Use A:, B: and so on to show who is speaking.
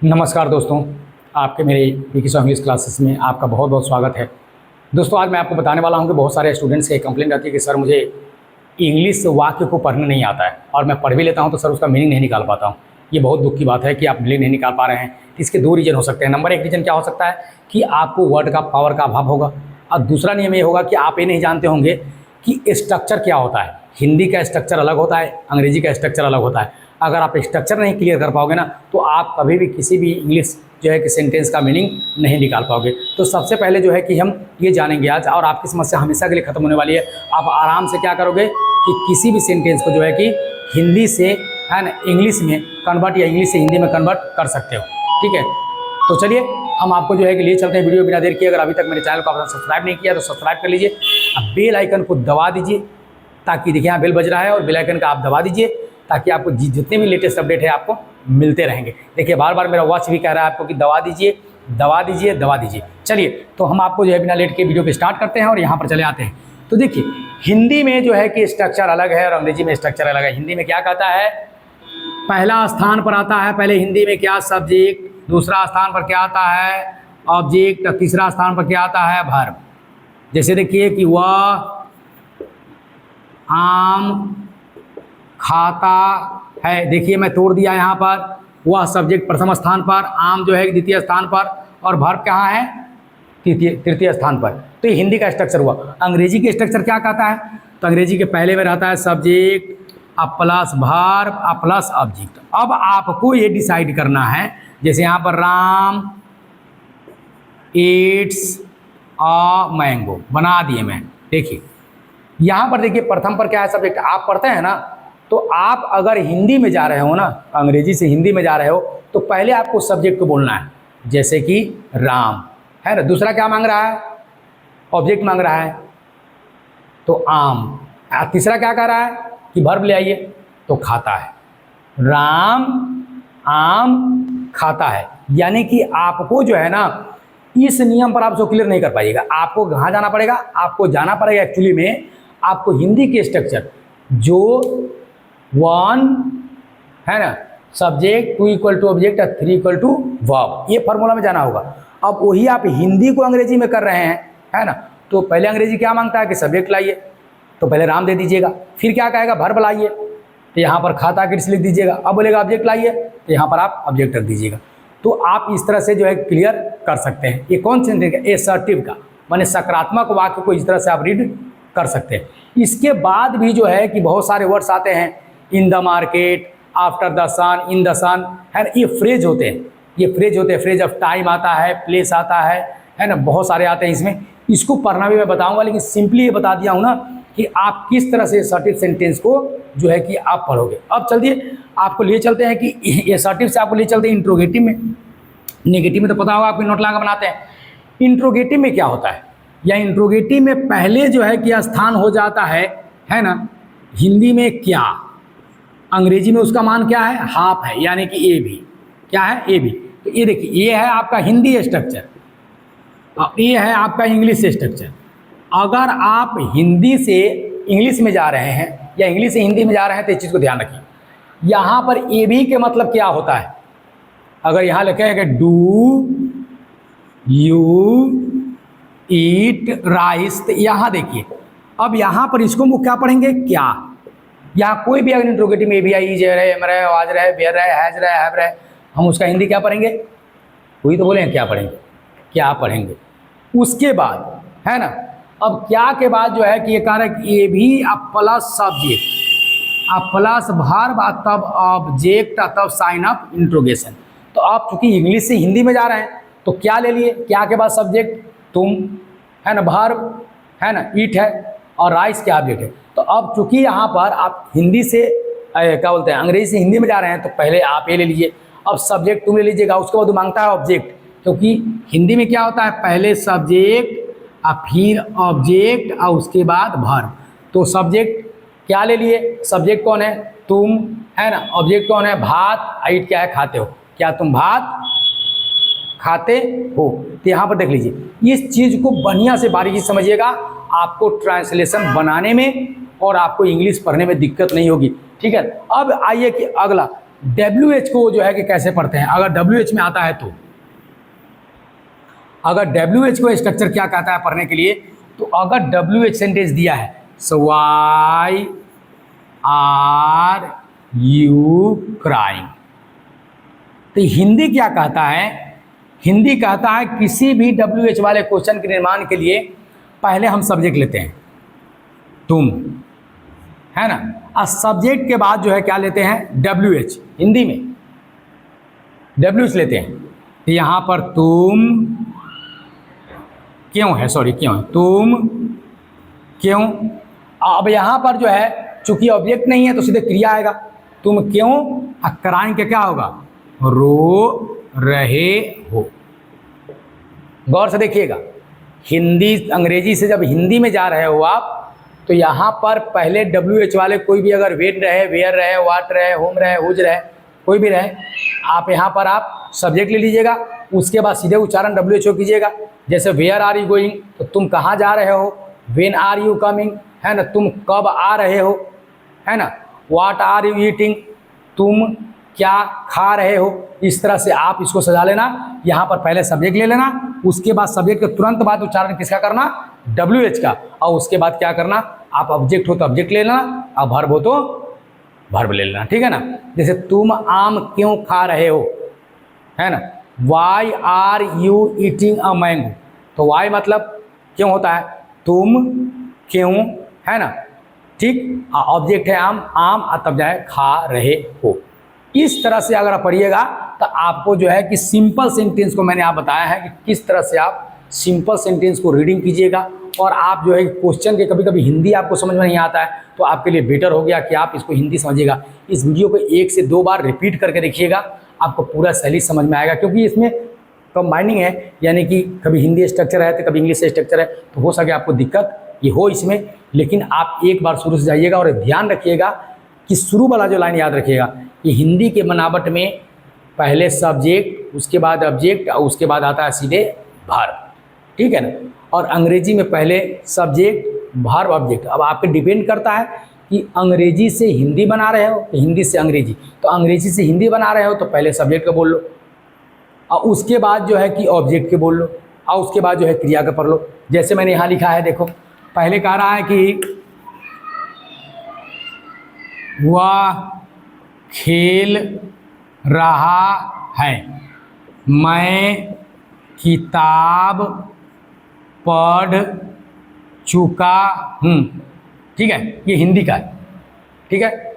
A: नमस्कार दोस्तों, आपके मेरे विकी इंग्लिश क्लासेस में आपका बहुत बहुत स्वागत है। दोस्तों, आज मैं आपको बताने वाला हूं कि बहुत सारे स्टूडेंट्स की कंप्लेंट आती है कि सर मुझे इंग्लिश वाक्य को पढ़ने नहीं आता है और मैं पढ़ भी लेता हूं तो सर उसका मीनिंग नहीं निकाल पाता हूं। ये बहुत दुख की बात है कि आप मीनिंग नहीं निकाल पा रहे हैं। इसके दो रीज़न हो सकते हैं। नंबर एक रीज़न क्या हो सकता है कि आपको वर्ड का पावर का अभाव होगा, और दूसरा नियम ये होगा कि आप ये नहीं जानते होंगे कि स्ट्रक्चर क्या होता है। हिंदी का स्ट्रक्चर अलग होता है, अंग्रेजी का स्ट्रक्चर अलग होता है। अगर आप स्ट्रक्चर नहीं क्लियर कर पाओगे ना तो आप कभी भी किसी भी इंग्लिश जो है कि सेंटेंस का मीनिंग नहीं निकाल पाओगे। तो सबसे पहले जो है कि हम ये जानेंगे आज, और आपकी समस्या हमेशा के लिए ख़त्म होने वाली है। आप आराम से क्या करोगे कि किसी भी सेंटेंस को जो है कि हिंदी से है ना इंग्लिश में कन्वर्ट या इंग्लिश से हिंदी में कन्वर्ट कर सकते हो। ठीक है, तो चलिए हम आपको जो है कि लिए चलते हैं वीडियो बिना देर किए। अगर अभी तक मेरे चैनल को आपने सब्सक्राइब नहीं किया तो सब्सक्राइब कर लीजिए, अब बेल आइकन को दबा दीजिए ताकि देखिए यहाँ बेल बज रहा है और बेल आइकन का आप दबा दीजिए ताकि आपको जितने भी लेटेस्ट अपडेट है आपको मिलते रहेंगे। देखिए बार बार मेरा वॉच भी कह रहा है आपको कि दबा दीजिए दबा दीजिए दबा दीजिए। चलिए तो हम आपको जो है बिना लेट के वीडियो को स्टार्ट करते हैं और यहाँ पर चले आते हैं। तो देखिए हिंदी में जो है कि स्ट्रक्चर अलग है और अंग्रेजी में स्ट्रक्चर अलग है। हिंदी में क्या कहता है, पहला स्थान पर आता है पहले हिंदी में क्या, सब्जेक्ट। दूसरा स्थान पर क्या आता है, ऑब्जेक्ट। तीसरा स्थान पर क्या आता है, वर्ब। जैसे देखिए कि वह आम खाता है, देखिए मैं तोड़ दिया यहाँ पर। वह सब्जेक्ट प्रथम स्थान पर, आम जो है द्वितीय स्थान पर, और वर्ब कहाँ है, तृतीय स्थान पर। तो ये हिंदी का स्ट्रक्चर हुआ। अंग्रेजी के स्ट्रक्चर क्या कहता है, तो अंग्रेजी के पहले में रहता है subject plus verb plus object. अब आपको ये डिसाइड करना है, जैसे यहाँ पर राम ईट्स अ मैंगो बना दिए मैं। देखिए यहाँ पर देखिए प्रथम पर क्या है, सब्जेक्ट। आप पढ़ते हैं ना, तो आप अगर हिंदी में जा रहे हो ना, अंग्रेजी से हिंदी में जा रहे हो, तो पहले आपको सब्जेक्ट को बोलना है, जैसे कि राम है ना। दूसरा क्या मांग रहा है, ऑब्जेक्ट मांग रहा है, तो आम। तीसरा क्या कह रहा है कि वर्ब ले आइए, तो खाता है। राम आम खाता है। यानी कि आपको जो है ना इस नियम पर आप जो क्लियर नहीं कर पाइएगा। आपको कहाँ जाना पड़ेगा, आपको जाना पड़ेगा एक्चुअली में आपको हिंदी के स्ट्रक्चर जो वन है ना, subject, two equal to object और थ्री इक्वल टू वर्ब, ये फार्मूला में जाना होगा। अब वही आप हिंदी को अंग्रेजी में कर रहे हैं है ना, तो पहले अंग्रेजी क्या मांगता है कि सब्जेक्ट लाइए, तो पहले राम दे दीजिएगा। फिर क्या कहेगा, वर्ब लाइए, तो यहाँ पर खाता किड्स लिख दीजिएगा। अब बोलेगा ऑब्जेक्ट लाइए, तो यहाँ पर आप ऑब्जेक्ट रख दीजिएगा। तो आप इस तरह से जो है क्लियर कर सकते हैं। ये कौन सेंटेंस है, एसर्टिव का, माने सकारात्मक वाक्य को इस तरह से आप रीड कर सकते हैं। इसके बाद भी जो है कि बहुत सारे वर्ड्स आते हैं, in the market, after the sun, in the sun, है ना। ये फ्रेज होते हैं, ये फ्रेज होते हैं। फ्रेज ऑफ टाइम आता है, प्लेस आता है ना, बहुत सारे आते हैं इसमें। इसको पढ़ना भी मैं बताऊंगा, लेकिन सिंपली ये बता दिया हूँ ना कि आप किस तरह से असर्टिव सेंटेंस को जो है कि आप पढ़ोगे। अब चलिए आपको लिए चलते हैं कि असर्टिव से आपको लिए चलते हैं इंट्रोगेटिव में। नेगेटिव में तो पता होगा, आपको नोट लगा बनाते हैं। इंट्रोगेटिव में क्या होता है, या इंट्रोगेटिव में पहले जो है कि स्थान हो जाता है ना, हिंदी में क्या, अंग्रेजी में उसका मान क्या है, हाफ है, यानी कि ए भी। क्या है, ए भी। तो ये देखिए ये है आपका हिंदी स्ट्रक्चर और ये है आपका इंग्लिश स्ट्रक्चर। अगर आप हिंदी से इंग्लिश में जा रहे हैं या इंग्लिश से हिंदी में जा रहे हैं तो इस चीज़ को ध्यान रखिए। यहाँ पर ए भी के मतलब क्या होता है, अगर यहाँ लिखे हैं कि डू यू ईट राइस, तो यहाँ देखिए अब यहाँ पर इसको हम क्या पढ़ेंगे, क्या। यहाँ कोई भी अगर इंट्रोगेटिव में भी आई, इज रहे, एम रहे, आज रहे, बेर रहे, हैज रहे, हैव रहे, हम उसका हिंदी क्या पढ़ेंगे, वही तो बोले हैं क्या पढ़ेंगे, क्या पढ़ेंगे। उसके बाद है ना, अब क्या के बाद जो है कि ये कारक ये भी अब प्लस सब्जेक्ट, अब प्लस वर्ब, तब ऑब्जेक्ट, तब साइन अप इंट्रोगेशन। तो आप चूंकि इंग्लिश से हिंदी में जा रहे हैं तो क्या ले लिए, क्या के बाद सब्जेक्ट तुम है ना, वर्ब है ना, ईट है, और राइस क्या ऑब्जेक्ट है। तो अब चूंकि यहाँ पर आप हिंदी से क्या बोलते हैं, अंग्रेजी से हिंदी में जा रहे हैं, तो पहले आप ये ले लीजिए। अब सब्जेक्ट तुम ले लीजिएगा, उसके बाद मांगता है ऑब्जेक्ट, क्योंकि हिंदी में क्या होता है, पहले सब्जेक्ट और फिर ऑब्जेक्ट और उसके बाद वर्ब। तो सब्जेक्ट क्या ले लिए, सब्जेक्ट कौन है, तुम है ना, ऑब्जेक्ट कौन है, भात, ईट क्या है, खाते हो, क्या तुम भात खाते हो। तो यहाँ पर देख लीजिए, इस चीज़ को बढ़िया से बारीकी समझिएगा, आपको ट्रांसलेशन बनाने में और आपको इंग्लिश पढ़ने में दिक्कत नहीं होगी। ठीक है, अब आइए कि अगला WH को जो है कि कैसे पढ़ते हैं, अगर WH में आता है तो, अगर WH को स्ट्रक्चर क्या कहता है पढ़ने के लिए, तो अगर WH सेंटेंस दिया है, सो वाई आर यू क्राइंग, तो हिंदी क्या कहता है, हिंदी कहता है किसी भी WH वाले क्वेश्चन के निर्माण के लिए पहले हम सब्जेक्ट लेते हैं, तुम, है ना, और सब्जेक्ट के बाद जो है क्या लेते हैं, WH, हिंदी में WH लेते हैं। तो यहाँ पर तुम क्यों है, सॉरी क्यों है, तुम क्यों, अब यहाँ पर जो है चूंकि ऑब्जेक्ट नहीं है तो सीधे क्रिया आएगा, तुम क्यों क्राइंग के क्या होगा, रो रहे हो। गौर से देखिएगा, हिंदी अंग्रेजी से जब हिंदी में जा रहे हो आप, तो यहाँ पर पहले WH वाले कोई भी अगर वेन रहे, वेयर रहे, वाट रहे, होम रहे, हुज रहे, कोई भी रहे, आप यहाँ पर आप सब्जेक्ट ले लीजिएगा, उसके बाद सीधे उच्चारण WHO कीजिएगा। जैसे वेयर आर यू गोइंग, तो तुम कहाँ जा रहे हो, वेन आर यू कमिंग, है ना, तुम कब आ रहे हो, है ना, वाट आर यू ईटिंग, तुम क्या खा रहे हो। इस तरह से आप इसको सजा लेना, यहाँ पर पहले सब्जेक्ट ले लेना, उसके बाद सब्जेक्ट के तुरंत बाद उच्चारण किसका करना, WH का, और उसके बाद क्या करना, आप ऑब्जेक्ट हो तो ऑब्जेक्ट ले लेना, और वर्ब हो तो वर्ब ले लेना, ठीक है ना। जैसे तुम आम क्यों खा रहे हो, है ना, why are you eating a mango, तो वाई मतलब क्यों होता है, तुम क्यों, है ना, ठीक, ऑब्जेक्ट है आम, आम तब जाए खा रहे हो। इस तरह से अगर आप पढ़िएगा तो आपको जो है कि सिंपल सेंटेंस को मैंने आप बताया है कि किस तरह से आप सिंपल सेंटेंस को रीडिंग कीजिएगा, और आप जो है क्वेश्चन के कभी कभी हिंदी आपको समझ में नहीं आता है तो आपके लिए बेटर हो गया कि आप इसको हिंदी समझिएगा। इस वीडियो को 1 से 2 बार रिपीट करके देखिएगा, आपको पूरा शैली समझ में आएगा, क्योंकि इसमें कंबाइनिंग है, यानी कि कभी हिंदी स्ट्रक्चर है तो कभी इंग्लिश स्ट्रक्चर है, तो हो सके आपको दिक्कत ये हो इसमें, लेकिन आप एक बार शुरू से जाइएगा और ध्यान रखिएगा कि शुरू वाला जो लाइन याद रखिएगा कि हिंदी के बनावट में पहले सब्जेक्ट, उसके बाद ऑब्जेक्ट, और उसके बाद आता है सीधे वर्ब, ठीक है ना। और अंग्रेजी में पहले सब्जेक्ट, वर्ब, ऑब्जेक्ट। अब आपके डिपेंड करता है कि अंग्रेजी से हिंदी बना रहे हो तो हिंदी से अंग्रेजी, तो अंग्रेजी से हिंदी बना रहे हो तो पहले सब्जेक्ट का बोल लो, और उसके बाद जो है कि ऑब्जेक्ट के बोल लो, और उसके बाद जो है क्रिया का पढ़ लो। जैसे मैंने यहाँ लिखा है, देखो पहले कह रहा है कि वह खेल रहा है, मैं किताब पढ़ चुका हूँ, ठीक है, ये हिंदी का है, ठीक है।